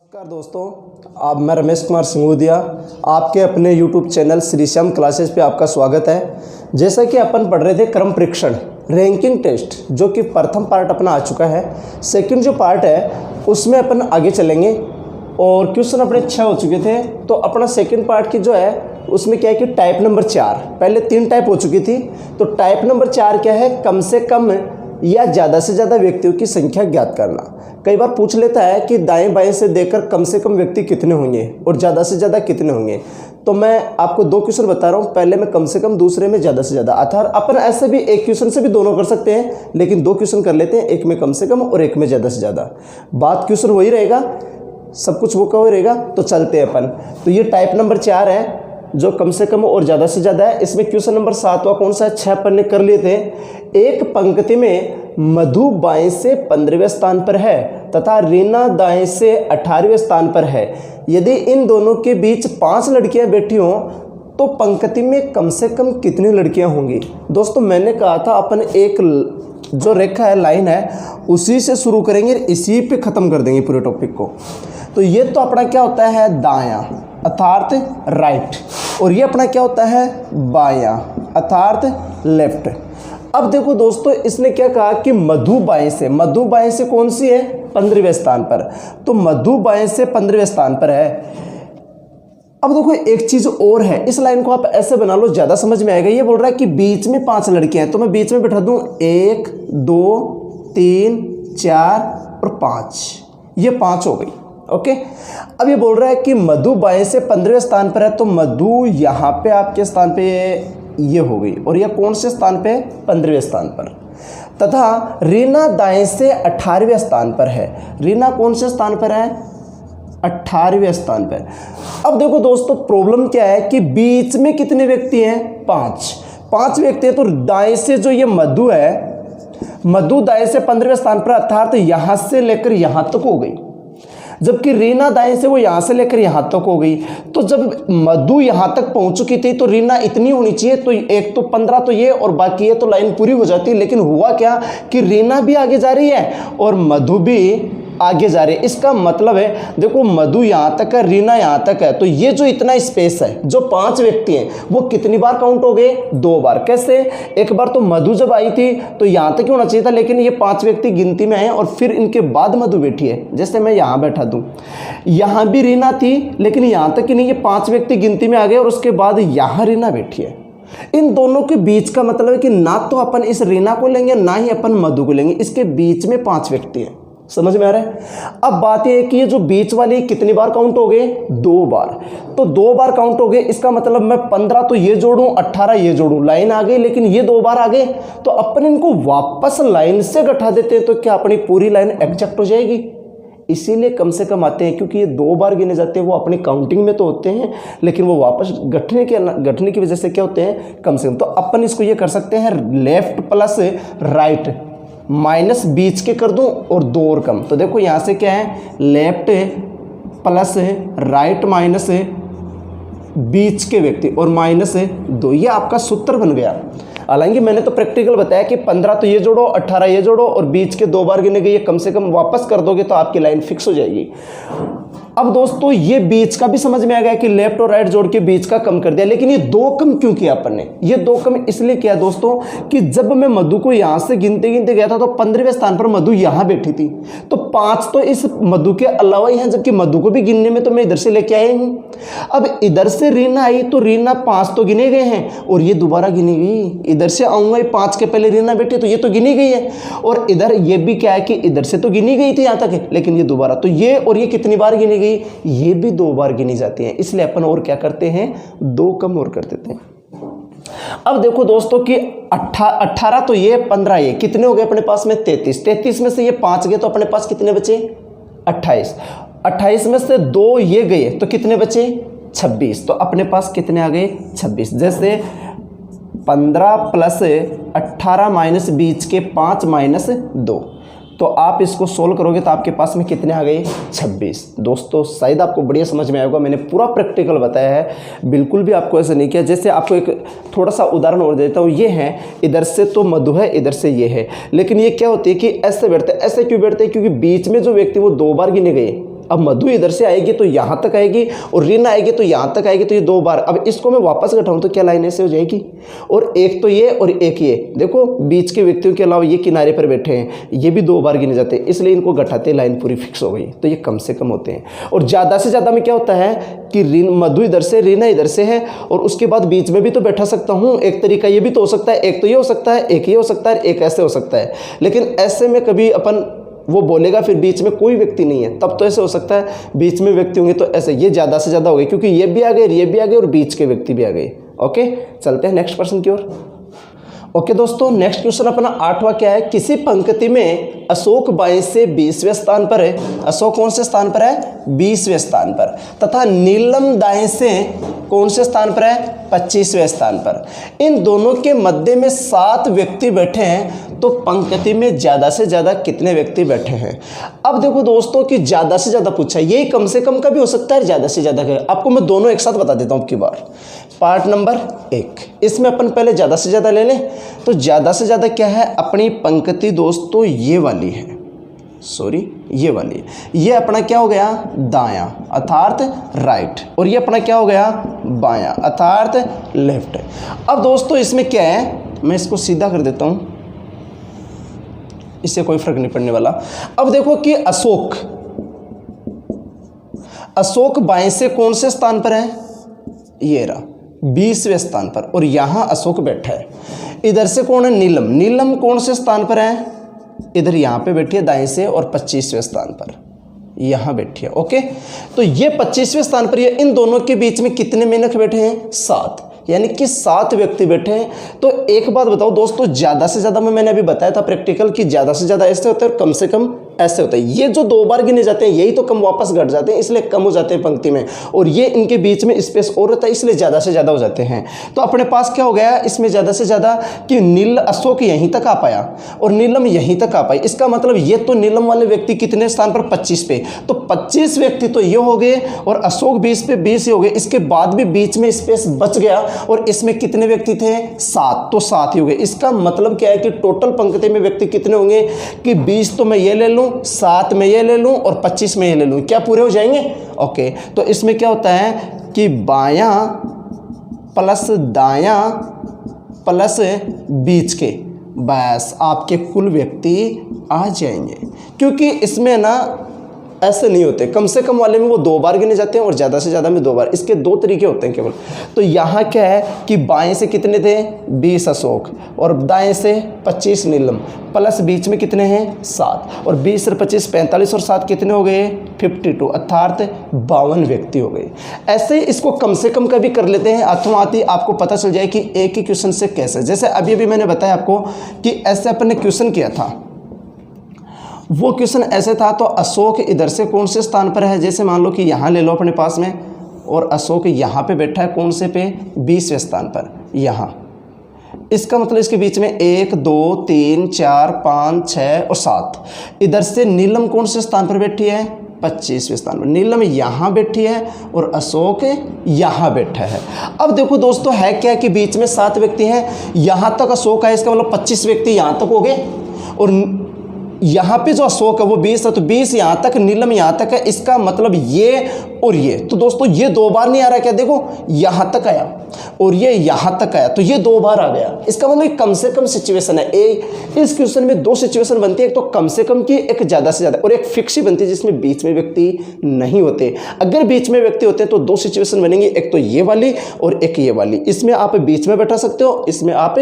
नमस्कार दोस्तों, आप मैं रमेश कुमार सिंगोदिया आपके अपने YouTube channel Shri Shyam classes पे आपका स्वागत है। जैसा कि अपन पढ़ रहे थे क्रम परीक्षण रैंकिंग टेस्ट, जो कि प्रथम पार्ट अपना आ चुका है। सेकंड जो पार्ट है उसमें अपन आगे चलेंगे और क्वेश्चन अपने 6 हो चुके थे। तो अपना सेकंड पार्ट की जो है उसमें क्या है कि टाइप नंबर 4, पहले 3 टाइप हो चुकी थी, तो टाइप नंबर 4 क्या है, कम से कम या ज़्यादा से ज़्यादा व्यक्तियों की संख्या ज्ञात करना। कई बार पूछ लेता है कि दाएं बाएं से देखकर कम से कम व्यक्ति कितने होंगे और ज़्यादा से ज़्यादा कितने होंगे। तो मैं आपको 2 क्वेश्चन बता रहा हूँ, पहले में कम से कम, दूसरे में ज़्यादा से ज़्यादा। अर्थात अपन ऐसे भी एक क्वेश्चन से भी दोनों कर सकते हैं, लेकिन 2 क्वेश्चन कर लेते हैं, एक में कम से कम और एक में ज़्यादा से ज़्यादा। बात क्वेश्चन वही रहेगा, सब कुछ वो कवर रहेगा। तो चलते हैं अपन। तो ये टाइप नंबर 4 है जो कम से कम और ज़्यादा से ज़्यादा है। इसमें क्वेश्चन नंबर 7वां कौन सा है, 6 पन्ने कर लिए थे। एक पंक्ति में मधु बाएं से 15वें स्थान पर है तथा रीना दाएं से 18वें स्थान पर है। यदि इन दोनों के बीच 5 लड़कियां बैठी हों तो पंक्ति में कम से कम कितनी लड़कियां होंगी। दोस्तों मैंने कहा था अपन एक जो रेखा है, लाइन है, उसी से शुरू करेंगे, इसी पे ख़त्म कर देंगे पूरे टॉपिक को। तो ये तो अपना क्या होता है, दायां अर्थात राइट, और ये अपना क्या होता है, बायां अर्थात लेफ्ट। अब देखो दोस्तों, इसने क्या कहा कि मधु बाएं से कौन सी है, 15वें स्थान पर। तो मधु बाएं से 15वें स्थान पर है। अब देखो एक चीज और है, इस लाइन को आप ऐसे बना लो, ज्यादा समझ में आएगा। ये बोल रहा है कि बीच में 5 लड़कियां हैं, तो मैं बीच में बैठा दूं 1 2 3 4 और 5, ये 5 हो गई। ओके। अब ये बोल रहा है कि मधु बाएं से 15वें स्थान पर है, तो मधु यहाँ पे आपके स्थान पे ये हो गई, और ये कौन से स्थान पे, 15वें स्थान पर। तथा रीना दाएं से 18वें स्थान पर है। रीना कौन से स्थान पर है, 18वें स्थान पर। अब देखो दोस्तों प्रॉब्लम क्या है कि बीच में कितने व्यक्ति हैं, 5 व्यक्ति हैं। तो दाएं से जो ये मधु है, मधु दाएं से 15वें स्थान पर, अर्थात यहां से लेकर यहां तक हो गई, जबकि रीना दाएं से वो यहां से लेकर यहां तक हो गई। तो जब मधु यहां तक पहुंच चुकी थी तो रीना इतनी होनी चाहिए, तो एक तो 15 तो ये और बाकी ये, तो लाइन पूरी हो जाती। लेकिन हुआ क्या कि रीना भी आगे जा रही है और मधु भी आगे जा रही है। इसका मतलब है देखो, मधु यहाँ तक है, रीना यहाँ तक है, तो ये जो इतना स्पेस है, जो 5 व्यक्ति हैं, वो कितनी बार काउंट हो गए, 2 बार। कैसे, एक बार तो मधु जब आई थी तो यहाँ तक ही होना चाहिए था, लेकिन ये 5 व्यक्ति गिनती में आए और फिर इनके बाद मधु बैठी है। जैसे मैं यहाँ बैठा दूँ, यहाँ भी रीना थी, लेकिन यहाँ तक ही नहीं, ये 5 व्यक्ति गिनती में आ गए और उसके बाद यहाँ रीना बैठी है। इन दोनों के बीच का मतलब है कि ना तो अपन इस रीना को लेंगे, ना ही अपन मधु को लेंगे, इसके बीच में 5 व्यक्ति हैं। समझ में आ रहा है। अब बात यह है कि ये जो बीच वाली कितनी बार काउंट हो गए, 2 बार। तो 2 बार काउंट हो गए, इसका मतलब मैं 15 तो ये जोड़ूं, 18 ये जोड़ूं, लाइन आ गई, लेकिन ये 2 बार आ गए। तो अपन इनको वापस लाइन से गठा देते हैं, तो क्या अपनी पूरी लाइन एग्जैक्ट हो जाएगी। इसीलिए कम से कम आते हैं, क्योंकि ये 2 बार गिने जाते हैं। वो अपनी काउंटिंग में तो होते हैं, लेकिन वो वापस गठने की वजह से क्या होते हैं, कम से कम। तो अपन इसको ये कर सकते हैं, लेफ्ट प्लस राइट माइनस बीच के कर दूं और 2 और कम। तो देखो यहाँ से क्या है, लेफ्ट प्लस राइट माइनस बीच के व्यक्ति और माइनस 2, ये आपका सूत्र बन गया। हालांकि मैंने तो प्रैक्टिकल बताया कि 15 तो ये जोड़ो, 18 ये जोड़ो और बीच के 2 बार गिने गए, ये कम से कम वापस कर दोगे तो आपकी लाइन फिक्स हो जाएगी। अब दोस्तों ये बीच का भी समझ में आ गया कि लेफ्ट और राइट जोड़ के बीच का कम कर दिया, लेकिन ये 2 कम क्यों किया अपन ने, ये 2 कम इसलिए किया दोस्तों कि जब मैं मधु को यहां से गिनते गिनते गया था तो 15वें स्थान पर मधु यहां बैठी थी, तो 5 तो इस मधु के अलावा ही हैं, जबकि मधु को भी गिनने में तो मैं इधर से लेके आया हूं। अब इधर से रीना आई तो रीना 5 तो गिने गए हैं और ये दोबारा गिनी गई। इधर से आऊंगा, 5 के पहले रीना बैठी, तो ये तो गिनी गई है, और इधर ये भी क्या है कि इधर से तो गिनी गई थी यहां तक, लेकिन ये दोबारा, तो ये और ये कितनी बार गिनी गई, ये भी 2 बार गिनी जाती है। इसलिए अपन और क्या करते हैं, 2 कम और कर देते हैं। अब देखो दोस्तों कि 18 तो ये, 15 ये, कितने हो गए अपने पास में, 33 में से ये 5 गए तो अपने पास कितने बचे, 28 में से 2 ये गए तो कितने बचे, 26। तो अपने पास कितने आ गए, 26। जैसे 15 प्लस 18 माइनस बीच के 5 माइनस 2, तो आप इसको सोल्व करोगे तो आपके पास में कितने आ गए, 26। दोस्तों शायद आपको बढ़िया समझ में आएगा, मैंने पूरा प्रैक्टिकल बताया है, बिल्कुल भी आपको ऐसा नहीं किया। जैसे आपको एक थोड़ा सा उदाहरण और देता हूँ, ये है, इधर से तो मधु है, इधर से ये है, लेकिन ये क्या होती है कि ऐसे बैठते हैं। ऐसे क्यों बैठते हैं, क्योंकि बीच में जो व्यक्ति वो 2 बार गिने गए, अब मधु इधर से आएगी तो यहाँ तक आएगी और रीना आएगी तो यहाँ तक आएगी, तो ये 2 बार। अब इसको मैं वापस घटाऊँ तो क्या लाइन ऐसे हो जाएगी, और एक तो ये और एक ये, देखो बीच के व्यक्तियों के अलावा ये किनारे पर बैठे हैं, ये भी 2 बार गिने जाते हैं, इसलिए इनको घटाते लाइन पूरी फिक्स हो गई। तो ये कम से कम होते हैं। और ज़्यादा से ज़्यादा में क्या होता है कि मधु इधर से, रीना इधर से है, और उसके बाद बीच में भी तो बैठा सकता हूँ। एक तरीका ये भी तो हो सकता है, एक तो ये हो सकता है, एक ये हो सकता है, एक ऐसे हो सकता है। लेकिन ऐसे में कभी अपन वो बोलेगा फिर बीच में कोई व्यक्ति नहीं है, तब तो ऐसे हो सकता है, बीच में व्यक्ति होंगे तो ऐसे। ये ज़्यादा से ज़्यादा हो गए क्योंकि ये भी आ गए, ये भी आ गए और बीच के व्यक्ति भी आ गए। ओके, चलते हैं नेक्स्ट प्रश्न की ओर। ओके दोस्तों, नेक्स्ट क्वेश्चन अपना 8वां क्या है, किसी पंक्ति में अशोक बाएं से 20वें स्थान पर है। अशोक कौन से स्थान पर है, 20वें स्थान पर, तथा नीलम दाएं से कौन से स्थान पर है, 25वें स्थान पर। इन दोनों के मध्य में 7 व्यक्ति बैठे हैं, तो पंक्ति में ज़्यादा से ज़्यादा कितने व्यक्ति बैठे हैं। अब देखो दोस्तों कि ज़्यादा से ज़्यादा पूछा, ये कम से कम का भी हो सकता है, ज़्यादा से ज़्यादा का। आपको मैं दोनों एक साथ बता देता हूँ की बार। पार्ट नंबर 1, इसमें अपन पहले ज़्यादा से ज़्यादा ले लें। तो ज़्यादा से ज़्यादा क्या है, अपनी पंक्ति दोस्तों ये वाली है, सॉरी ये वाली, ये अपना क्या हो गया, दायां अर्थात राइट, और ये अपना क्या हो गया, बायां अर्थात लेफ्ट। अब दोस्तों इसमें क्या है, मैं इसको सीधा कर देता हूं, इससे कोई फर्क नहीं पड़ने वाला। अब देखो कि अशोक बाएं से कौन से स्थान पर है, ये रहा 20वें स्थान पर, और यहां अशोक बैठा है। इधर से कौन है, नीलम, नीलम कौन से स्थान पर है, इधर यहाँ पे बैठी है दाएं से, और 25वें स्थान पर यहाँ बैठी है। ओके, तो ये 25वें स्थान पर, ये इन दोनों के बीच में कितने मेंढक बैठे हैं, 7, यानी कि 7 व्यक्ति बैठे हैं। तो एक बात बताओ दोस्तों, ज़्यादा से ज़्यादा में मैंने अभी बताया था प्रैक्टिकल कि ज़्यादा से ज़्यादा ऐसे होता है और कम से कम ऐसे होता है। ये जो 2 बार गिने जाते हैं यही तो कम वापस घट जाते हैं, इसलिए कम हो जाते हैं पंक्ति में, और ये इनके बीच में स्पेस और रहता है, इसलिए ज़्यादा से ज़्यादा हो जाते हैं। तो अपने पास क्या हो गया इसमें ज़्यादा से ज़्यादा कि अशोक यहीं तक आ पाया और नीलम यहीं तक आ पाई। इसका मतलब ये तो नीलम वाले व्यक्ति कितने स्थान पर, 25 पे, तो 25 व्यक्ति तो ये हो गए, और अशोक 20 पे 20 ही हो गए। इसके बाद भी बीच में स्पेस बच गया, और इसमें कितने व्यक्ति थे, 7, तो 7 ही हो गए। इसका मतलब क्या है कि टोटल पंक्ति में व्यक्ति कितने होंगे कि 20 तो मैं ये ले लूँ, 7 में ये ले लूँ और 25 में ये ले लूँ, क्या पूरे हो जाएंगे। ओके, तो इसमें क्या होता है कि बायां प्लस दायां प्लस बीच के, बस आपके कुल व्यक्ति आ जाएंगे। क्योंकि इसमें ना ऐसे नहीं होते, कम से कम वाले में वो 2 बार गिने जाते हैं और ज़्यादा से ज़्यादा में 2 बार। इसके 2 तरीके होते हैं केवल। तो यहाँ क्या है कि बाएं से कितने थे, 20 अशोक, और दाएं से 25 नीलम, प्लस बीच में कितने हैं, 7, और 20 और 25 45, और 7 कितने हो गए, 52, अर्थात 52 व्यक्ति हो गए। ऐसे इसको कम से कम का भी कर लेते हैं, आत्माती आपको पता चल जाए कि एक ही क्वेश्चन से कैसे। जैसे अभी अभी मैंने बताया आपको कि ऐसे अपन ने क्वेश्चन किया था, वो क्वेश्चन ऐसे था। तो अशोक इधर से कौन से स्थान पर है, जैसे मान लो कि यहाँ ले लो अपने पास में, और अशोक यहाँ पे बैठा है कौन से पे, 20वें स्थान पर यहाँ। इसका मतलब इसके बीच में 1 2 3 4 5 6 और 7। इधर से नीलम कौन से स्थान पर बैठी है, 25वें स्थान पर। नीलम यहाँ बैठी है और अशोक यहाँ बैठा है। अब देखो दोस्तों है क्या कि बीच में 7 व्यक्ति हैं, यहाँ तक अशोक है, इसका मतलब 25 व्यक्ति यहाँ तक हो गए, और यहाँ पे जो अशोक है वो 20 है, तो 20 यहाँ तक, नीलम यहाँ तक है। इसका मतलब ये और ये, तो दोस्तों ये 2 बार नहीं आ रहा, क्या देखो यहाँ तक आया और ये यहाँ तक आया, तो ये 2 बार आ गया। इसका मतलब कम से कम सिचुएशन है। इस क्वेश्चन में 2 सिचुएशन बनती है, एक तो कम से कम की, एक ज़्यादा से ज़्यादा, और एक फिक्स ही बनती है जिसमें बीच में व्यक्ति नहीं होते। अगर बीच में व्यक्ति होते हैं तो 2 सिचुएशन बनेंगी, एक तो ये वाली और एक ये वाली। इसमें आप बीच में बैठा सकते हो, इसमें आप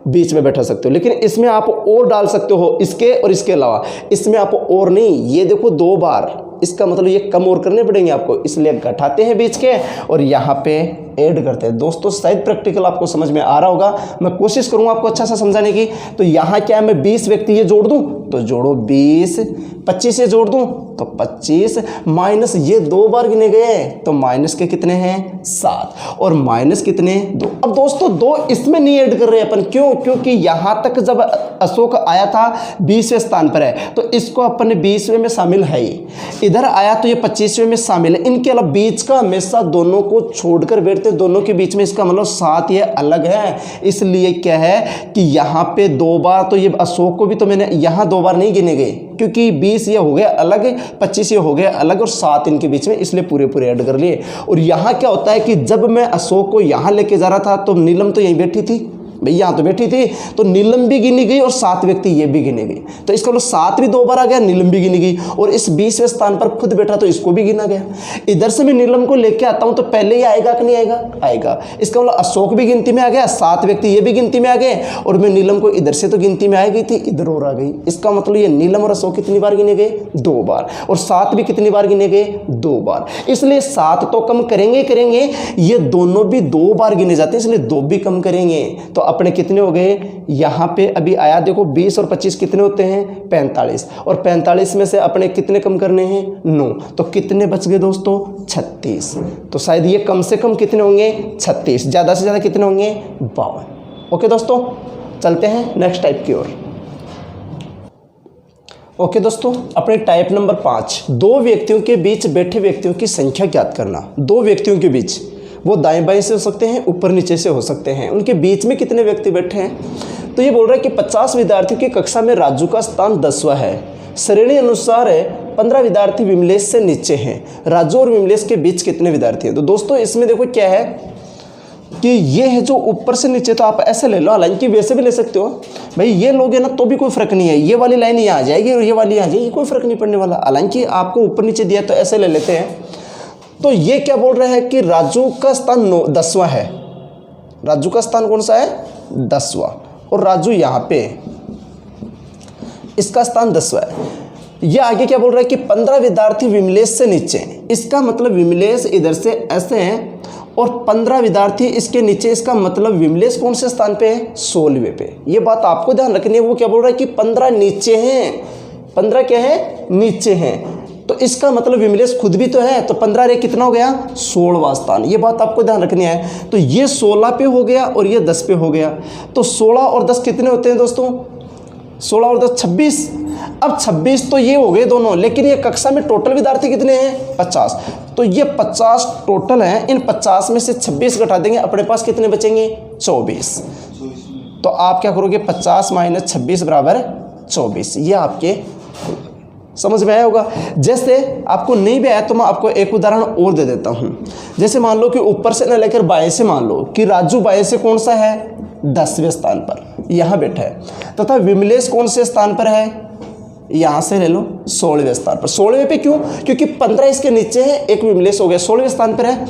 बीच में बैठा सकते हो, लेकिन इसमें आप और डाल सकते हो, इसके और इसके अलावा। इसमें आप और नहीं, ये देखो 2 बार, इसका मतलब ये कम और करने पड़ेंगे आपको, इसलिए घटाते हैं बीच के और यहाँ पे ऐड करते हैं। दोस्तों शायद प्रैक्टिकल आपको समझ में आ रहा होगा, मैं कोशिश करूँगा आपको अच्छा सा समझाने की। तो यहाँ क्या है, मैं 20 व्यक्ति ये जोड़ दूँ तो जोड़ो 20, 25 ये जोड़ दूँ तो 25, माइनस ये 2 बार गिने गए तो माइनस के कितने हैं, 7, और माइनस कितने, 2। अब दोस्तों 2 इसमें नहीं ऐड कर रहे अपन, क्यों, क्योंकि यहाँ तक जब अशोक आया था 20वें स्थान पर है, तो इसको अपन ने 20वें में शामिल है ही। इधर आया तो ये 25वें में शामिल है। इनके अलावा बीच का हमेशा दोनों को छोड़कर बैठ करते हैं दोनों के बीच में, इसका मतलब 7 ये अलग है। इसलिए क्या है कि यहाँ पे 2 बार, तो ये अशोक को भी तो मैंने यहाँ 2 बार नहीं गिने गए, क्योंकि 20 ये हो गए अलग, 25 ये हो गए अलग और 7 इनके बीच में, इसलिए पूरे पूरे ऐड कर लिए। और यहाँ क्या होता है कि जब मैं अशोक को यहाँ लेके जा रहा था तो नीलम तो यहीं बैठी थी, भाई यहाँ तो बैठी थी, तो नीलम भी गिनी गई और 7 व्यक्ति ये भी गिने गए। तो इसका मतलब 7 भी 2 बार आ गया, नीलम भी गिनी गई, और इस 20वें स्थान पर खुद बैठा तो इसको भी गिना गया। इधर से मैं नीलम को लेके आता हूँ तो पहले ही आएगा कि नहीं आएगा? आएगा। इसका मतलब अशोक भी गिनती में आ गया, 7 व्यक्ति ये भी गिनती में आ गए, और मैं नीलम को इधर से तो गिनती में आ गई थी, इधर और आ गई। इसका मतलब ये नीलम और अशोक कितनी बार गिने गए? 2 बार। और 7 भी कितनी बार गिने गए? 2 बार। इसलिए 7 तो कम करेंगे करेंगे, ये दोनों भी 2 बार गिने जाते हैं, इसलिए 2 भी कम करेंगे। तो अपने कितने हो गए यहाँ पे? अभी आया देखो 20 और 25 कितने होते हैं? 45। और 45 में से अपने कितने कम करने हैं? 9। तो कितने बच गए दोस्तों? 36। तो शायद ये कम से कम कितने होंगे? 36। ज़्यादा से ज़्यादा कितने होंगे? 52। ओके दोस्तों, चलते हैं नेक्स्ट टाइप की ओर। ओके दोस्तों, अपने टाइप नंबर 5, 2 व्यक्तियों के बीच बैठे व्यक्तियों की संख्या ज्ञात करना। 2 व्यक्तियों के बीच, वो दाएं बाएं से हो सकते हैं, ऊपर नीचे से हो सकते हैं, उनके बीच में कितने व्यक्ति बैठे हैं। तो ये बोल रहा है कि 50 विद्यार्थियों की कक्षा में राजू का स्थान 10वां है। श्रेणी अनुसार 15 विद्यार्थी विमलेश से नीचे हैं। राजू और विमलेश के बीच कितने विद्यार्थी हैं? तो दोस्तों इसमें देखो क्या है कि ये है जो ऊपर से नीचे, तो आप ऐसे ले लो, हालांकि वैसे भी ले सकते हो भाई, ये लोगे ना तो भी कोई फर्क नहीं है, ये वाली लाइन यहाँ आ जाएगी और ये वाली यहाँ आ जाएगी, कोई फर्क नहीं पड़ने वाला। हालांकि आपको ऊपर नीचे दिया तो ऐसे ले लेते हैं। तो ये क्या बोल रहा है कि राजू का स्थान 10वां है। राजू का स्थान कौन सा है? 10वां। और राजू यहाँ पे, इसका स्थान 10वां है। ये आगे क्या बोल रहा है कि 15 विद्यार्थी विमलेश से नीचे हैं। इसका मतलब विमलेश इधर से ऐसे हैं और 15 विद्यार्थी इसके नीचे, इसका मतलब विमलेश कौन से स्थान पे है? 16वें पे। ये बात आपको ध्यान रखनी है। वो क्या बोल रहा है कि 15 नीचे हैं, 15 क्या है? नीचे हैं। तो इसका मतलब विमलेश खुद भी तो है, तो 15 रे कितना हो गया? 16वां स्थान। ये बात आपको ध्यान रखनी है। तो ये 16 पे हो गया और ये 10 पे हो गया। तो 16 और 10 कितने होते हैं दोस्तों? 16 और 10 26। अब 26 तो ये हो गए दोनों, लेकिन ये कक्षा में टोटल विद्यार्थी कितने हैं? 50। तो ये 50 टोटल हैं। इन 50 में से 26 घटा देंगे, अपने पास कितने बचेंगे? 24। तो आप क्या करोगे? 50 - 26 बराबर 24। ये आपके समझ में आया होगा। जैसे आपको नहीं भी आया तो मैं आपको एक उदाहरण और दे देता हूँ। जैसे मान लो कि ऊपर से ना लेकर बाएं से, मान लो कि राजू बाएं से कौन सा है? 10वें स्थान पर यहाँ बैठा है, तथा विमलेश कौन से स्थान पर है? यहाँ से ले लो 16वें स्थान पर। 16वें पे क्यों? क्योंकि 15 इसके नीचे है, एक विमलेश हो गया, 16वें स्थान पर है।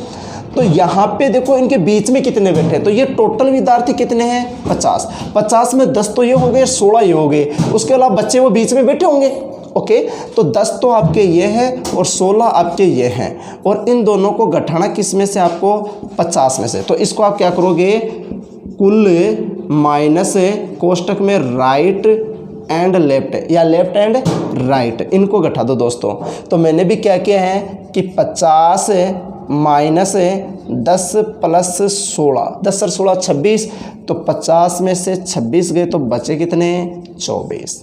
तो यहाँ पे देखो इनके बीच में कितने बैठे हैं, तो ये टोटल विद्यार्थी कितने हैं? 50। 50 में 10 तो ये हो गए, 16 ये हो गए, उसके अलावा बच्चे वो बीच में बैठे होंगे। ओके, तो 10 तो आपके ये हैं और 16 आपके ये हैं, और इन दोनों को घटाना किस में से? आपको 50 में से। तो इसको आप क्या करोगे? कुल माइनस कोष्टक में राइट एंड लेफ्ट या लेफ्ट एंड राइट, इनको घटा दो दोस्तों। तो मैंने भी क्या किया है कि 50 माइनस 10 प्लस 16, 10 और 16 26। तो 50 में से 26 गए तो बचे कितने? 24।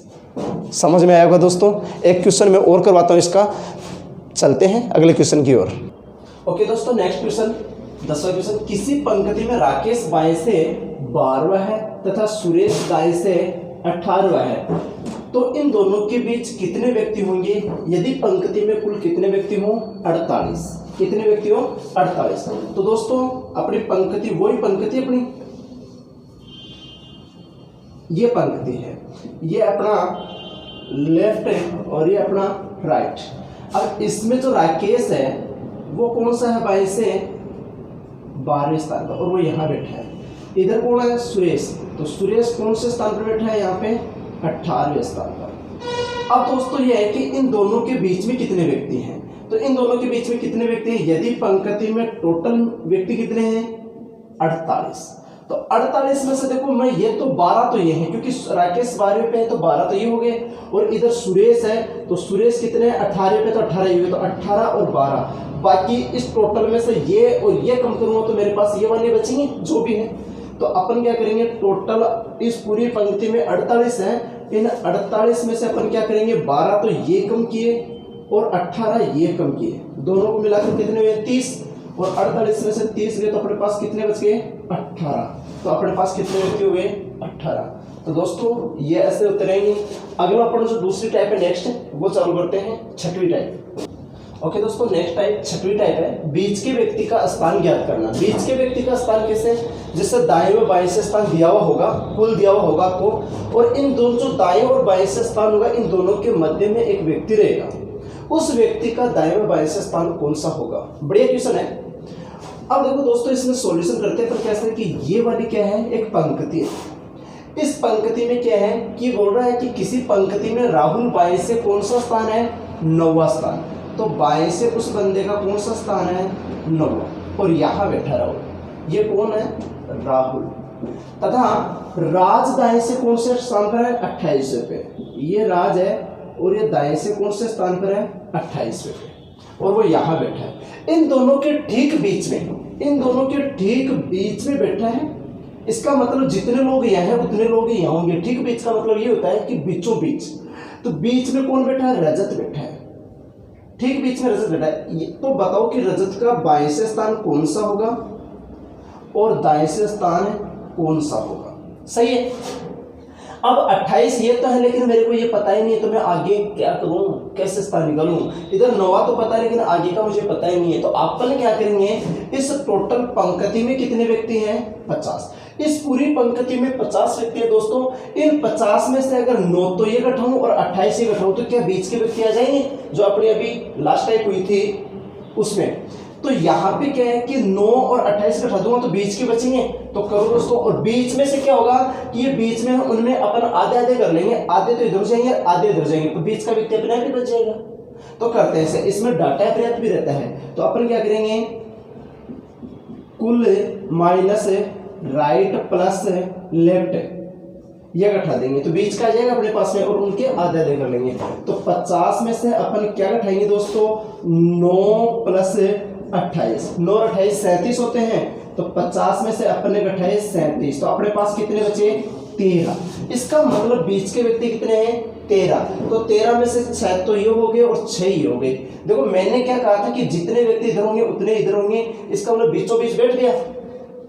समझ में आएगा दोस्तों। एक क्वेश्चन मैं और करवाता हूँ इसका। चलते हैं अगले क्वेश्चन की ओर। ओके दोस्तों, नेक्स्ट क्वेश्चन, 10वां क्वेश्चन। किसी पंक्ति में राकेश बाएं से 12वां है तथा सुरेश दाएं से 18वां है, तो इन दोनों के बीच कितने व्यक्ति होंगे यदि पंक्ति में कुल कितने व्यक्ति हों? 48। कितने व्यक्ति हो? 48। तो दोस्तों अपनी पंक्ति, वही पंक्ति अपनी, ये पंक्ति है, ये अपना लेफ्ट है और ये अपना राइट। अब इसमें जो राकेश है वो कौन सा है? बाएं से 12वें स्थान पर, और वो यहाँ बैठा है। इधर कौन है? सुरेश। तो सुरेश कौन से स्थान पर बैठा है? यहाँ पे 18वें स्थान पर। अब दोस्तों ये है कि इन दोनों के बीच में कितने व्यक्ति हैं। तो इन दोनों के बीच में कितने व्यक्ति हैं यदि पंक्ति में टोटल व्यक्ति कितने हैं? 48। तो 48 में से देखो मैं ये तो 12 तो ये है, क्योंकि राकेश 12वें पे है तो 12 तो ये हो गए, और इधर सुरेश है तो सुरेश कितने हैं? 18वें पे, तो 18 ये हुए, तो 18 और 12। बाकी इस टोटल में से ये और ये कम करूँगा तो मेरे पास ये वाले बचेंगे जो भी है। तो अपन क्या करेंगे? टोटल इस पूरी पंक्ति में 48 है, इन 48 में से अपन क्या करेंगे? 12 तो ये कम किए और 18 ये कम किए, दोनों को मिलाकर कितने हुए? 30। और 48 में से 30 गए तो अपने पास कितने बच गए? 18। तो अपने पास कितने व्यक्ति हो गए? 18। तो दोस्तों ये ऐसे उतरेंगे। अगला अपन जो दूसरी टाइप है नेक्स्ट वो चालू करते हैं, छठवीं टाइप। ओके दोस्तों, नेक्स्ट टाइप छठवीं टाइप है बीच के व्यक्ति का स्थान ज्ञात करना। बीच के व्यक्ति का स्थान कैसे? जिससे दाएं व बाएं से स्थान दिया हुआ होगा, कुल दिया हुआ होगा आपको, और इन दोनों जो दाएं और बाएं से स्थान होगा इन दोनों के मध्य में एक व्यक्ति रहेगा। उस व्यक्ति का दाएं व बाएं से स्थान कौन सा होगा? बढ़िया क्वेश्चन है। अब देखो दोस्तों, इसमें सॉल्यूशन करते हैं। पर कैसे कि ये वाली क्या है? एक पंक्ति है। इस पंक्ति में क्या है कि बोल रहा है कि किसी पंक्ति में राहुल बाएं से कौन सा स्थान है? 9वां स्थान। तो बाएं से उस बंदे का कौन सा स्थान है? 9वां। और यहाँ बैठा राहुल। ये कौन है? राहुल। तथा राज दाएं से कौन से स्थान पर है? 28वें पे। ये राज है और ये दाएं से कौन से स्थान पर है? 28वें पे। और वो यहाँ बैठा है। इन दोनों के ठीक बीच में, इन दोनों के ठीक बीच में बैठा है। इसका मतलब जितने लोग यहाँ हैं उतने लोग यहाँ होंगे। ठीक बीच का मतलब ये होता है कि बीचों बीच। तो बीच में कौन बैठा है? रजत बैठा है। ठीक बीच में रजत बैठा है। तो बताओ कि रजत का बाएं से स्थान कौन सा होगा और दाएं से स्थान कौन सा होगा? सही है। अब 28 ये तो है, लेकिन मेरे को ये पता ही नहीं है, तो मैं आगे क्या करूं? कैसे स्थान निकालूं? इधर 9वां तो पता है, लेकिन आगे का मुझे पता ही नहीं है। तो अपन क्या करेंगे? इस टोटल पंक्ति में कितने व्यक्ति हैं? 50। इस पूरी पंक्ति में 50 व्यक्ति है दोस्तों। इन 50 में से अगर 9 तो ये घटाऊं और 28 ये घटाऊं तो क्या बीच के व्यक्ति आ जाएंगे? जो अपनी अभी लास्ट टाइप हुई थी उसमें। तो यहाँ पे क्या है कि 9 और 28 घटा दूंगा तो बीच के बचेंगे। तो करो दोस्तों, और बीच में से क्या होगा कि ये बीच में उनमें अपन आधे आधे कर लेंगे। आधे तो इधर जाएंगे, आधे इधर जाएंगे, तो बीच का व्यक्ति अपने आप ही बच जाएगा। तो करते हैं ऐसे। इसमें डाटा पर्याप्त भी रहता है। तो अपन क्या करेंगे? कुल माइनस राइट प्लस लेफ्ट ये घटा देंगे तो बीच का आ जाएगा अपने पास में, और उनके आधे आधे कर लेंगे। तो 50 में से अपन क्या घटाएंगे दोस्तों? 9 प्लस 28, 9 और 28 37 होते हैं। तो 50 में से अपन ने घटाए 37, तो अपने पास कितने बचे? 13। इसका मतलब बीच के व्यक्ति कितने हैं? 13। तो 13 में से 6 तो ये हो गए और 6 ही हो गए। देखो मैंने क्या कहा था कि जितने व्यक्ति इधर होंगे उतने इधर होंगे। इसका मतलब बीचों बीच बैठ गया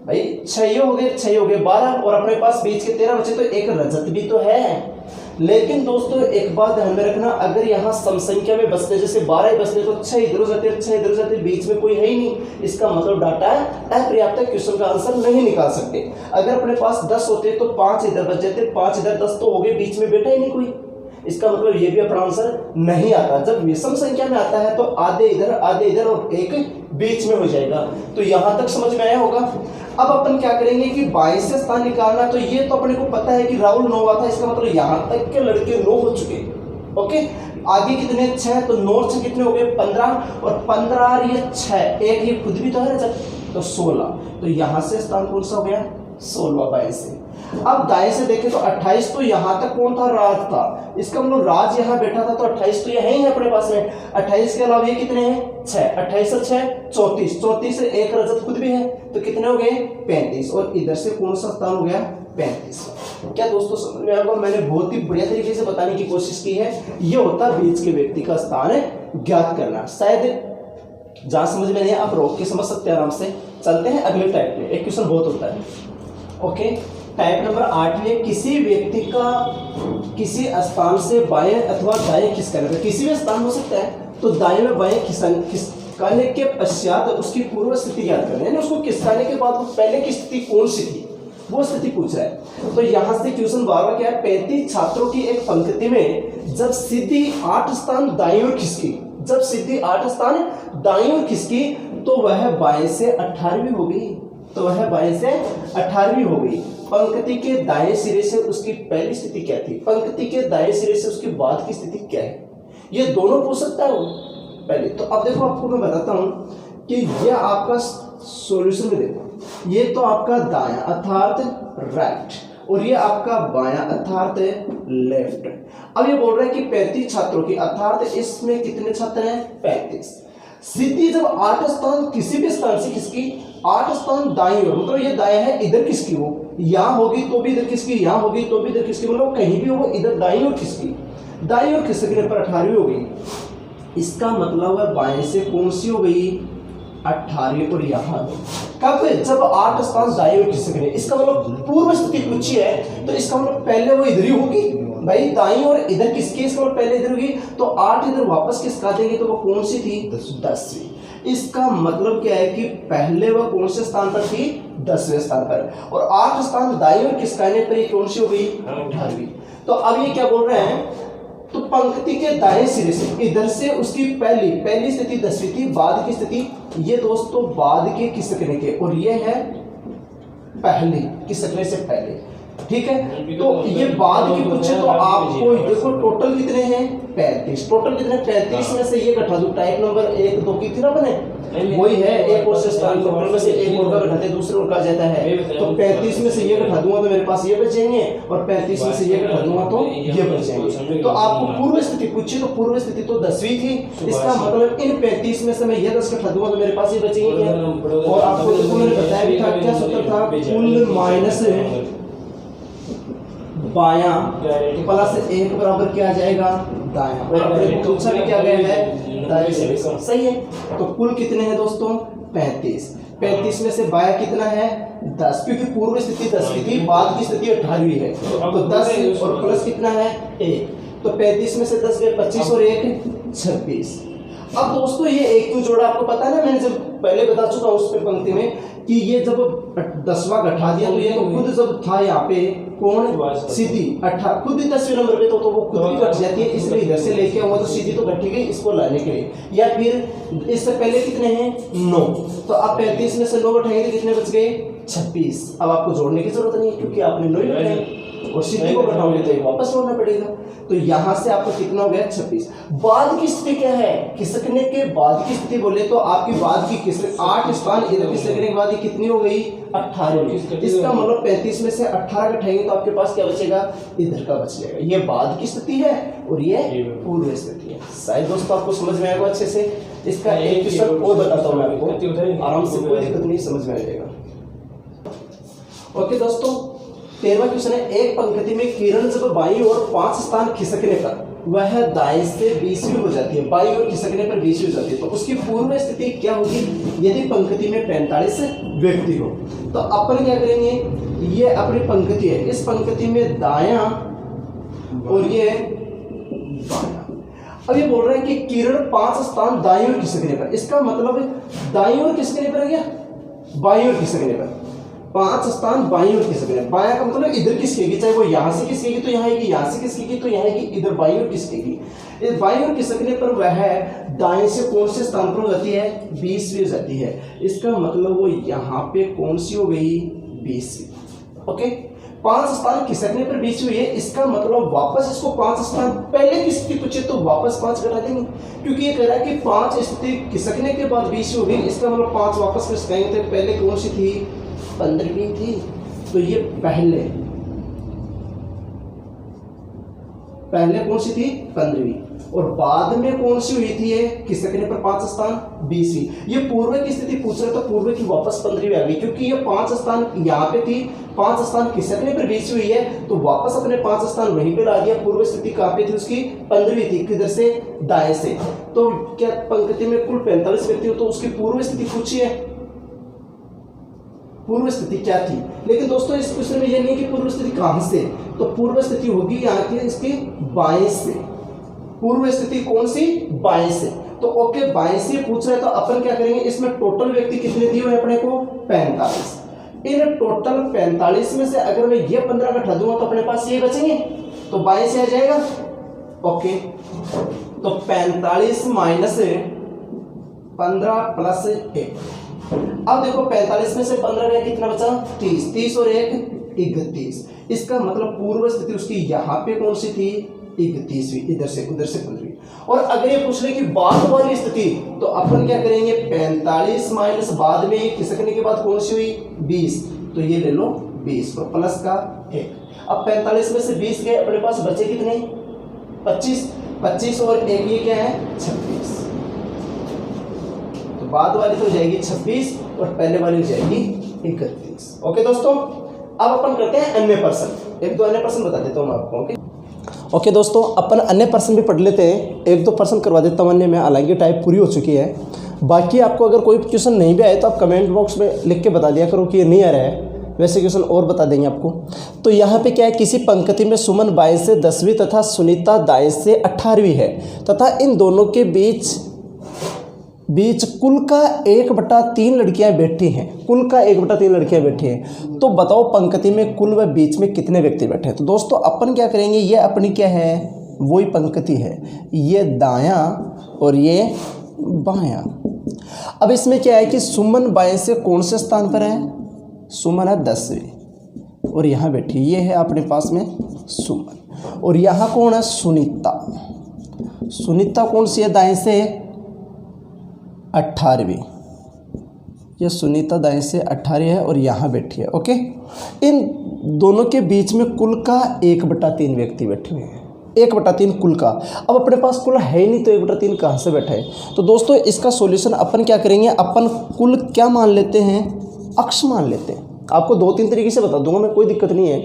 भाई। 6 हो गए, 6 हो गए 12, और अपने पास बीच के 13 बचे। तो एक रजत भी तो है। लेकिन दोस्तों एक बात ध्यान में रखना, अगर यहाँ सम संख्या में बचते, जैसे 12 ही बचते तो 6 इधर जाते, 6 इधर जाते, बीच में कोई है ही नहीं। इसका मतलब डाटा अपर्याप्त है, क्वेश्चन का आंसर नहीं निकाल सकते। अगर अपने पास 10 होते तो 5 इधर बच जाते, 5 इधर, 10 तो हो गए, बीच में बैठा ही नहीं कोई। इसका मतलब ये भी अपना आंसर नहीं आता। जब विषम संख्या में आता है तो आधे इधर और एक बीच में हो जाएगा। तो यहां तक समझ में आया होगा। अब अपन क्या करेंगे कि 22 से स्थान निकालना। तो ये तो अपने को पता है कि राहुल 9वां था। इसका मतलब यहां तक के लड़के 9 हो चुके। ओके, आगे कितने? 6। तो 9 और 6 कितने हो गए? 15, और 15 और ये 6, एक ये खुद भी तो है रजत, तो 16। तो यहां से स्थान कौन सा हो गया? 16 बाएं से। अब दाएं से देखें तो 28 तो यहां तक कौन था? राज था। इसका मतलब राज यहां बैठा था, तो 28 तो यही है अपने पास में। 28 के अलावा ये कितने हैं? 6। 28 और 6 34, 34 से एक रजत खुद भी है, तो कितने हो गए? 35। और इधर से कौन सा स्थान हो गया? 35। क्या दोस्तों समझ में आएगा? मैंने बहुत ही बढ़िया तरीके से बताने की कोशिश की है। ये होता बीच के व्यक्ति का स्थान ज्ञात करना। शायद जहां समझ में नहीं आप रोक के समझ सकते हैं आराम से। चलते हैं अगले टाइप में। एक क्वेश्चन बहुत होता है। ओके, टाइप नंबर 8 में किसी व्यक्ति का किसी स्थान से बाएं अथवा दाएं खिसकाने, किसी भी स्थान हो सकता है, तो दाएं में बाएं खिसकाने के पश्चात उसकी पूर्व स्थिति ज्ञात करनी है। यानी उसको खिसकाने के बाद पहले की स्थिति कौन सी थी वो स्थिति पूछ रहा है। तो यहां से क्वेश्चन 12 क्या है? 35 छात्रों की एक पंक्ति में जब सीधी 8 स्थान दाईं ओर खिसकी, जब सीधी 8 स्थान दाईं ओर खिसकी तो वह बाएं से 18वीं हो गई। तो वह बाएं से 18वीं हो गई। पंक्ति के दाएं सिरे से उसकी पहली स्थिति क्या थी? पंक्ति के दाएं सिरे से उसके बाद की स्थिति क्या है? ये दोनों पूछ सकता है वो पहले। तो अब देखो आपको मैं बताता हूं कि यह आपका सॉल्यूशन में देखो, ये तो आपका दायां अर्थात राइट, और ये आपका बायां अर्थात लेफ्ट। अब ये बोल रहा है कि 35 छात्रों की, अर्थात इसमें कितने छात्र हैं? 35। सीधी जब 8 स्थान किसी भी स्थान से खिसकी, 8 स्थान दाईं ओर, मतलब ये दायां है, इधर किसकी हो, यहां होगी तो भी इधर किसकी, यहां होगी तो भी इधर किसकी, मतलब कहीं भी हो इधर दाईं ओर खिसकी, दाईं ओर खिसकने पर 18वीं हो गई। इसका मतलब है बाएं से कौन सी हो गई? 18वीं और यहाँ कब, जब 8 स्थान दाईं ओर खिसकने। इसका मतलब पूर्व स्थिति पूछी है तो इसका मतलब पहले वो इधर ही होगी भाई, दाईं और इधर किसकी, इसका मतलब पहले इधर होगी। तो 8 इधर वापस खिसका देंगे तो वो कौन सी थी, 10वीं। इसका मतलब क्या है कि पहले वह कौन से स्थान पर थी, 10वें स्थान पर, और 8 स्थान दाईं ओर खिसकाने पर ये कौन सी हो गई, 18वीं। तो अब ये क्या बोल रहे हैं, तो पंक्ति के दाएं सिरे से इधर से उसकी पहली स्थिति 10वीं थी, बाद की स्थिति ये दोस्तों बाद के खिसकने के, और ये है पहले खिसकने से पहले, ठीक है। तो ये बाद की पूछे तो आपको देखो टोटल कितने हैं, 35। टोटल कितने, 35 में से ये घटा दो, टाइप नंबर 1 2 की थी ना बने, वही है। एक और से स्थान टोटल में से एक और का घटाते दूसरे और का जाता है, तो 35 में से ये घटा दूंगा तो मेरे पास ये बचेंगे, और 35 में से ये घटा दूंगा तो ये बचेंगे। तो आपको पूर्व स्थिति पूछी तो पूर्व स्थिति तो 10वीं थी, इसका मतलब इन 35 में से मैं ये 10 घटा दूंगा तो मेरे पास ये बचेंगे क्या। और आपको देखो मैंने बताया भी था, क्या सूत्र था, कुल माइनस बायां प्लस 1 बराबर क्या आ जाएगा, दायां। और अपने को पूछा भी क्या गया है, दाएं से। सही है। तो कुल कितने हैं दोस्तों, 35। 35 में से बायां कितना है, 10, क्योंकि पूर्व स्थिति 10वीं थी, बाद की स्थिति 18वीं है। तो 10 और प्लस कितना है, 1। तो 35 में से 10 गए 25 और 1 26। अब दोस्तों ये एक क्यों जोड़ा, आपको पता है ना, मैंने जब पहले बता चुका हूं उस पे पंक्ति में कि ये जब 10वां घटा दिया तो ये तो खुद जब था यहाँ पे कौन, सीधी खुद ही 10वें नंबर पे तो वो खुद ही घट जाती है, इसलिए इधर से लेके आऊंगा तो सीधी तो घटी गई, इसको लाने के लिए। या फिर इससे पहले कितने हैं, 9। तो आप 35 में से 9 घटाएंगे तो कितने बच गए, 26। अब आपको जोड़ने की जरूरत नहीं क्योंकि आपने 9 ही घटाए, और सीधी को घटाओगे तो वापस जोड़ना पड़ेगा। तो यहां से आपको कितना हो गया, 26। बाद की स्थिति क्या है, खिसकने के बाद की स्थिति बोले तो आपकी बाद की 8 स्थान इधर खिसकने के बाद ये कितनी हो गई, 18। इसका मतलब 35 में से 18 घटाएंगे तो आपके पास क्या बचेगा, इधर का बच जाएगा। ये बाद की स्थिति है और ये पूर्व स्थिति है। शायद दोस्तों आपको समझ में आएगा अच्छे से। इसका एक क्वेश्चन और बताता हूँ मैं आपको, आराम से, कोई दिक्कत नहीं, समझ में आ जाएगा। ओके दोस्तों, 13वां क्वेश्चन है, एक पंक्ति में किरण जब बाईं ओर 5 स्थान खिसकने पर वह दाएं से 20वीं हो जाती है, बाईं ओर खिसकने पर 20वीं हो जाती है, तो उसकी पूर्व स्थिति क्या होगी यदि पंक्ति में 45 व्यक्ति हो। तो अपन क्या करेंगे, ये अपनी पंक्ति है, इस पंक्ति में दायां और ये बायां। अब ये बोल रहे हैं कि किरण 5 स्थान दाईं ओर खिसकने पर, इसका मतलब दाईं ओर खिसकने पर है क्या, बाईं ओर खिसकने पर 5 स्थान बाईं ओर खिसकेगी। बायां का मतलब इधर खिसकेगी, चाहे वो यहाँ से खिसकेगी तो यहाँ आएगी, यहाँ से खिसकेगी तो यहाँ आएगी, इधर बाईं ओर खिसकेगी। इस बाईं ओर खिसकने पर वह दाएं से कौन से स्थान पर हो जाती है, 20वीं हो जाती है। इसका मतलब वो यहाँ पे कौन सी हो गई, 20वीं। ओके, 5 स्थान खिसकने पर 20वीं हुई है, इसका मतलब वापस इसको 5 स्थान पहले की स्थिति पूछे तो वापस 5 घटा देंगे, क्योंकि ये कह रहा है कि 5 स्थिति खिसकने के बाद 20वीं हो गई, इसका मतलब 5 वापस खिसकाएंगे तो पहले कौन सी थी, 15वीं थी। तो ये पहले कौन सी थी, 15वीं, और बाद में कौन सी हुई थी ये खिसकने पर 5 स्थान, 20वीं। ये पूर्व की स्थिति पूछ रहे तो पूर्व की वापस 15वीं आ गई, क्योंकि ये 5 स्थान यहाँ पे थी, 5 स्थान खिसकने पर 20वीं हुई है, तो वापस अपने 5 स्थान वहीं पे ला दिया। पूर्व स्थिति कहाँ पे थी उसकी, 15वीं थी, किधर से, दाएं से। तो क्या पंक्ति में कुल 45 व्यक्ति हो तो उसकी पूर्व स्थिति पूछी है, पूर्व स्थिति क्या थी। लेकिन दोस्तों इस क्वेश्चन में ये नहीं कि पूर्व स्थिति कहां से, तो पूर्व स्थिति होगी यहाँ की इसकी बाएं से। पूर्व स्थिति कौन सी, बाएं से। तो ओके, बाएं से पूछ रहे तो अपन क्या करेंगे, इसमें टोटल व्यक्ति कितने दिए हुए अपने को, 45। इन टोटल 45 में से अगर मैं ये 15 घटा दूंगा तो अपने पास ये बचेंगे, तो बाएं से आ जाएगा। ओके, तो 45 माइनस 15 प्लस 1। अब देखो 45 में से 15 गया, कितना बचा, 30। 30 और 1 31। इसका मतलब पूर्व स्थिति उसकी यहाँ पे कौन सी थी, 31वीं, इधर से उधर से 15वीं। और अगर ये पूछ ले कि बाद वाली स्थिति, तो अपन क्या करेंगे, 45 माइनस बाद में खिसकने के बाद कौन सी हुई, 20, तो ये ले लो 20 और प्लस का 1। अब 45 में से 20 गए, अपने पास बचे कितने, 25। 25 और 1 ये क्या है, 26। बाद वाली तो हो जाएगी 26 और पहले वाली हो जाएगी 31। ओके दोस्तों, अब अपन करते हैं अन्य प्रश्न। 1-2 अन्य प्रश्न बता देता हूँ मैं आपको। ओके दोस्तों, अपन अन्य प्रश्न भी पढ़ लेते हैं, 1-2 प्रश्न करवा देता हूँ अन्य में, हालांकि टाइप पूरी हो चुकी है। बाकी आपको अगर कोई क्वेश्चन नहीं भी आए तो आप कमेंट बॉक्स में लिख के बता दिया करो कि ये नहीं आ रहा है, वैसे क्वेश्चन और बता देंगे आपको। तो यहाँ पे क्या है, किसी पंक्ति में सुमन बाएं से 10वीं तथा सुनीता दाएं से 18वीं है तथा इन दोनों के बीच कुल का 1/3 लड़कियां बैठी हैं। कुल का 1/3 लड़कियां बैठी हैं। तो बताओ पंक्ति में कुल व बीच में कितने व्यक्ति बैठे हैं। तो दोस्तों अपन क्या करेंगे, ये अपनी क्या है, वही पंक्ति है, ये दायां और ये बायां। अब इसमें क्या है कि सुमन बाएं से कौन से स्थान पर है, सुमन है 10वीं और यहाँ बैठी, ये है अपने पास में सुमन। और यहाँ कौन है, सुनीता। सुनीता कौन सी है, दाएं से 18वीं, ये सुनीता दाएं से 18 है और यहाँ बैठी है। ओके, इन दोनों के बीच में कुल का 1/3 व्यक्ति बैठे हुए हैं, 1/3 कुल का। अब अपने पास कुल है ही नहीं तो 1/3 कहाँ से बैठा है। तो दोस्तों इसका सॉल्यूशन अपन क्या करेंगे, अपन कुल क्या मान लेते हैं, अक्ष मान लेते हैं। आपको 2-3 तरीके से बता दूंगा मैं, कोई दिक्कत नहीं है।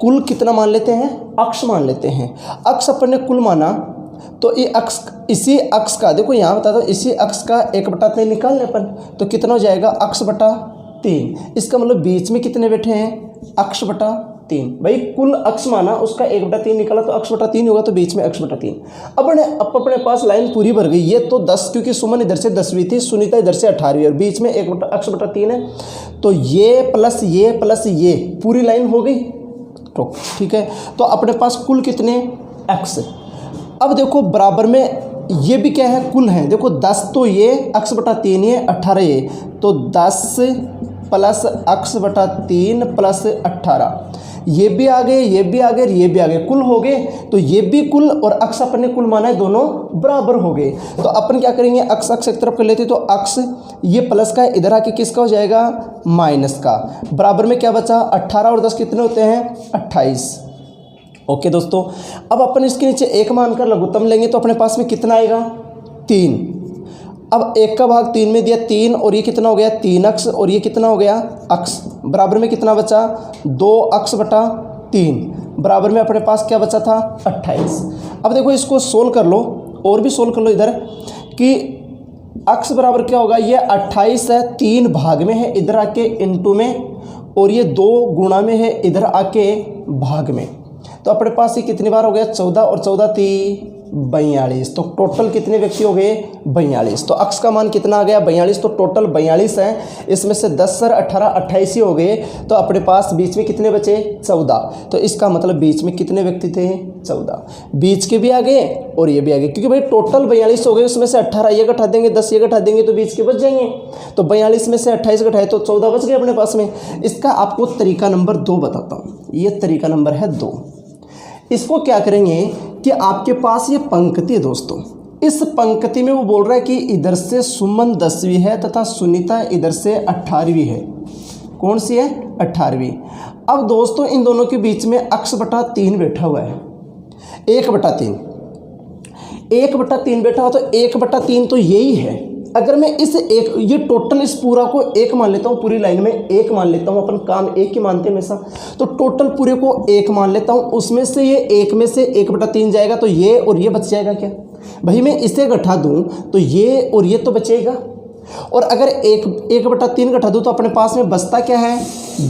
कुल कितना मान लेते हैं, अक्ष मान लेते हैं। अक्ष अपन ने कुल माना तो ये अक्ष, इसी अक्ष का देखो यहाँ बता दो, इसी अक्ष का 1/3 निकालने अपन तो कितना हो जाएगा, अक्ष बटा 3। इसका मतलब बीच में कितने बैठे हैं, अक्ष बटा 3। भाई कुल अक्ष माना, उसका 1/3 निकाला तो अक्ष बटा 3 होगा, तो बीच में अक्ष बटा 3। अपने पास लाइन पूरी भर गई। ये तो 10, क्योंकि सुमन इधर से 10वीं थी, सुनीता इधर से 18वीं और बीच में अक्ष बटा 3 है। तो ये प्लस ये पूरी लाइन हो गई। तो ठीक है, तो अपने पास कुल कितने, x। अब देखो बराबर में ये भी क्या है, कुल है। देखो 10 तो ये अक्ष बटा 3 है, 18 ये, तो 10 प्लस अक्ष बटा 3 प्लस 18, ये भी आ गए, ये भी आ गए, ये भी आ गए, कुल हो गए। तो ये भी कुल और अक्ष अपन ने कुल माना है, दोनों बराबर हो गए। तो अपन क्या करेंगे, अक्ष एक तरफ कर लेते, तो अक्ष ये प्लस का है, इधर आके किसका हो जाएगा, माइनस का। बराबर में क्या बचा, 18 और 10 कितने होते हैं, 28। ओके दोस्तों, अब अपन इसके नीचे 1 मानकर लघुत्तम लेंगे तो अपने पास में कितना आएगा, 3। अब 1 का भाग 3 में दिया, 3 और ये कितना हो गया, 3 अक्ष और ये कितना हो गया, अक्ष। बराबर में कितना बचा, 2 अक्ष बटा 3। बराबर में अपने पास क्या बचा था, 28। अब देखो इसको सोल्व कर लो, और भी सोल्व कर लो इधर, कि अक्ष बराबर क्या होगा, ये 28 है, 3 भाग में है, इधर आके इनटू में, और ये 2 गुणा में है, इधर आके भाग में। तो अपने पास ये कितनी बार हो गया, 14 और 14 × 42। तो टोटल कितने व्यक्ति हो गए, 42। तो अक्ष का मान कितना आ गया, 42। तो टोटल 42 है, इसमें से 10 सर 18 28 ही हो गए। तो अपने पास बीच में कितने बचे, 14। तो इसका मतलब बीच में कितने व्यक्ति थे, 14। बीच के भी आ गए और ये भी आ गए, क्योंकि भाई टोटल 42 हो गए, उसमें से 18 ये घटा देंगे, 10 ये घटा देंगे, तो बीच के बच जाएंगे। तो 42 में से 28 घटाए तो 14 बच गए अपने पास में। इसका आपको तरीका नंबर 2 बताता हूँ, ये तरीका नंबर है 2। इसको क्या करेंगे कि आपके पास ये पंक्ति है दोस्तों, इस पंक्ति में वो बोल रहा है कि इधर से सुमन 10वीं है तथा सुनीता इधर से 18वीं है। कौन सी है, 18वीं। अब दोस्तों इन दोनों के बीच में अक्ष बटा 3 बैठा हुआ है, 1/3 1/3 बैठा हुआ, तो 1/3 तो यही है। अगर मैं इस एक, ये टोटल इस पूरा को 1 मान लेता हूँ, पूरी लाइन में 1 मान लेता हूँ, अपन काम 1 ही मानते हैं हमेशा, तो टोटल पूरे को 1 मान लेता हूँ, उसमें से ये 1 में से 1/3 जाएगा, तो ये और ये बच जाएगा क्या भाई। मैं इसे घटा दूँ तो ये और ये तो बचेगा, और अगर 1/3 घटा दूँ तो अपने पास में बचता क्या है,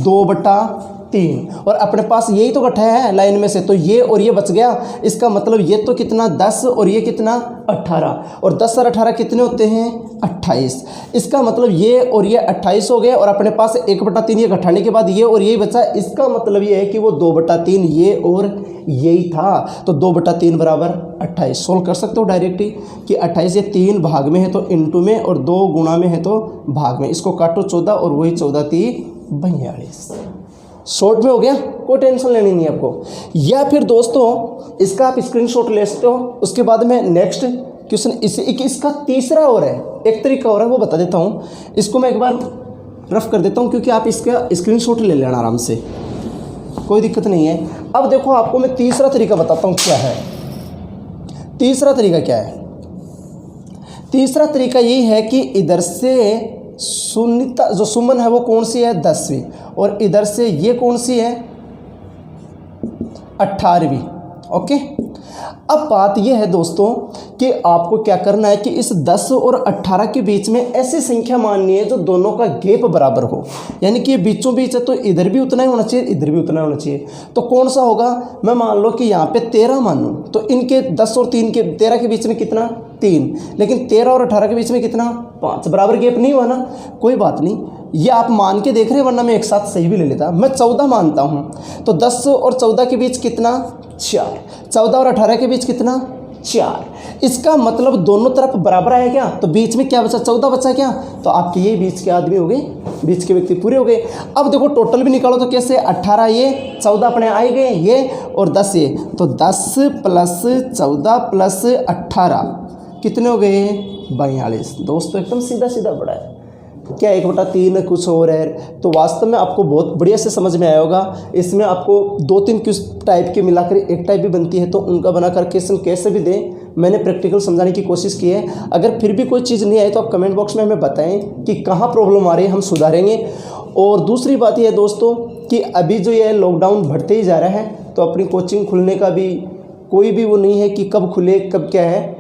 2/3, और अपने पास यही तो घटा है लाइन में से, तो ये और ये बच गया। इसका मतलब ये तो कितना, 10 और ये कितना, 18, और 10 और 18 कितने होते हैं, 28। इसका मतलब ये और ये 28 हो गए, और अपने पास 1/3 ये घटाने के बाद ये और यही बचा। इसका मतलब ये है कि वो 2/3 ये और यही था, तो 2/3 बराबर 28। सोल्व कर सकते हो डायरेक्ट ही कि 28 ये 3 भाग में है तो इनटू में, और 2 गुणा में है तो भाग में। इसको काटो 14 और वही 14 × 42। शॉर्ट में हो गया, कोई टेंशन लेनी नहीं आपको। या फिर दोस्तों इसका आप स्क्रीनशॉट ले सकते हो। उसके बाद में नेक्स्ट क्वेश्चन इसका तीसरा और है, एक तरीका और है, वो बता देता हूँ। इसको मैं एक बार रफ कर देता हूँ, क्योंकि आप इसका स्क्रीनशॉट ले लेना आराम से, कोई दिक्कत नहीं है। अब देखो आपको मैं तीसरा तरीका बताता हूँ क्या है। तीसरा तरीका क्या है, तीसरा तरीका यही है कि इधर से सुनीता जो सुमन है वो कौन सी है, 10वीं, और इधर से ये कौन सी है, 18वीं। ओके, अब बात यह है दोस्तों कि आपको क्या करना है कि इस 10 और 18 के बीच में ऐसी संख्या माननी है जो दोनों का गैप बराबर हो, यानी कि ये बीचों बीच है तो इधर भी उतना ही होना चाहिए, इधर भी उतना होना चाहिए। तो कौन सा होगा, मैं मान लो कि यहाँ पे 13 मानूँ तो इनके 10 और 3 के 13 के बीच में कितना 3, लेकिन 13 और 18 के बीच में कितना 5, बराबर गैप नहीं हुआ ना। कोई बात नहीं, ये आप मान के देख रहे हैं, वरना मैं एक साथ सही भी ले लेता। मैं 14 मानता हूँ तो 10 और 14 के बीच कितना 4, 14 और 18 के बीच कितना 4। इसका मतलब दोनों तरफ बराबर है क्या, तो बीच में क्या बचा 14 बचा क्या, तो आपके ये बीच के आदमी हो गए, बीच के व्यक्ति पूरे हो गए। अब देखो टोटल भी निकालो तो कैसे 18 ये 14 अपने आए गए ये और 10 ये, तो 10 प्लस 14 प्लस 18 कितने हो गए 42। दोस्तों एकदम सीधा सीधा बड़ा है क्या, 1/3 कुछ और है। तो वास्तव में आपको बहुत बढ़िया से समझ में आया होगा। इसमें आपको 2-3 किस टाइप के मिलाकर एक टाइप भी बनती है, तो उनका बनाकर क्वेश्चन कैसे भी दें मैंने प्रैक्टिकल समझाने की कोशिश की है। अगर फिर भी कोई चीज़ नहीं आई तो आप कमेंट बॉक्स में हमें बताएं कि कहाँ प्रॉब्लम आ रही है, हम सुधारेंगे। और दूसरी बात यह है दोस्तों कि अभी जो ये लॉकडाउन बढ़ते ही जा रहा है, तो अपनी कोचिंग खुलने का भी कोई भी वो नहीं है कि कब खुले कब क्या है।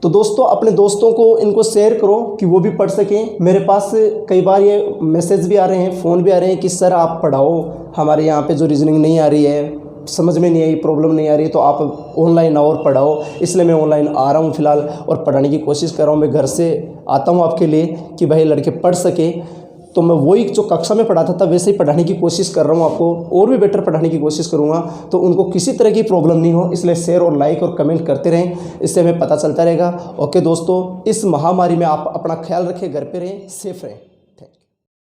तो दोस्तों अपने दोस्तों को इनको शेयर करो कि वो भी पढ़ सकें। मेरे पास कई बार ये मैसेज भी आ रहे हैं, फ़ोन भी आ रहे हैं कि सर आप पढ़ाओ, हमारे यहाँ पे जो रीजनिंग नहीं आ रही है, समझ में नहीं आई, प्रॉब्लम नहीं आ रही, तो आप ऑनलाइन आओ और पढ़ाओ। इसलिए मैं ऑनलाइन आ रहा हूँ फ़िलहाल और पढ़ाने की कोशिश कर रहा हूँ। मैं घर से आता हूँ आपके लिए कि भाई लड़के पढ़ सके। तो मैं वही जो कक्षा में पढ़ाता था वैसे ही पढ़ाने की कोशिश कर रहा हूँ, आपको और भी बेटर पढ़ाने की कोशिश करूँगा, तो उनको किसी तरह की प्रॉब्लम नहीं हो। इसलिए शेयर और लाइक और कमेंट करते रहें, इससे हमें पता चलता रहेगा। ओके दोस्तों, इस महामारी में आप अपना ख्याल रखें, घर पे रहें, सेफ रहें।